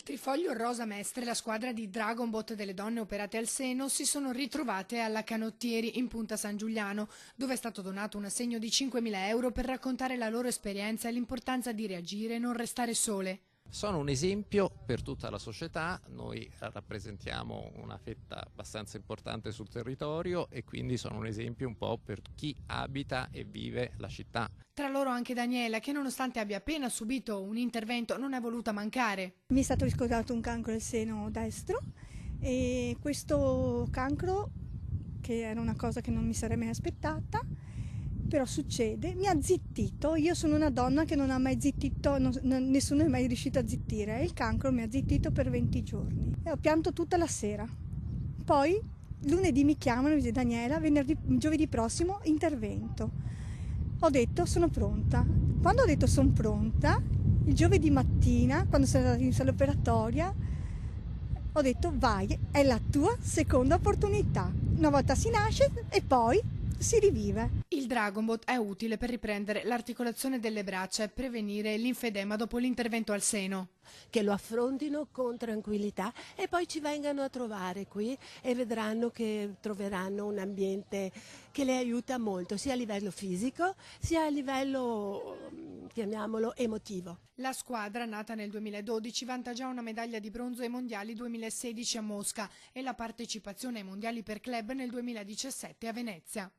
Trifoglio Rosa Mestre, la squadra di Dragonbot delle donne operate al seno, si sono ritrovate alla Canottieri in Punta San Giuliano, dove è stato donato un assegno di 5.000 euro per raccontare la loro esperienza e l'importanza di reagire e non restare sole. Sono un esempio per tutta la società, noi rappresentiamo una fetta abbastanza importante sul territorio e quindi sono un esempio un po' per chi abita e vive la città. Tra loro anche Daniela, che nonostante abbia appena subito un intervento non è voluta mancare. Mi è stato riscontrato un cancro del seno destro e questo cancro, che era una cosa che non mi sarei mai aspettata, però succede, mi ha zittito. Io sono una donna che non ha mai zittito, nessuno è mai riuscito a zittire, e il cancro mi ha zittito per 20 giorni e ho pianto tutta la sera. Poi lunedì mi chiamano e mi dice: Daniela, giovedì prossimo intervento. Ho detto sono pronta. Quando ho detto sono pronta, il giovedì mattina, quando sono andata in sala operatoria, ho detto vai, è la tua seconda opportunità. Una volta si nasce e poi si rivive. Il Dragonbot è utile per riprendere l'articolazione delle braccia e prevenire l'infedema dopo l'intervento al seno. Che lo affrontino con tranquillità e poi ci vengano a trovare qui e vedranno che troveranno un ambiente che le aiuta molto, sia a livello fisico sia a livello, chiamiamolo, emotivo. La squadra, nata nel 2012, vanta già una medaglia di bronzo ai mondiali 2016 a Mosca e la partecipazione ai mondiali per club nel 2017 a Venezia.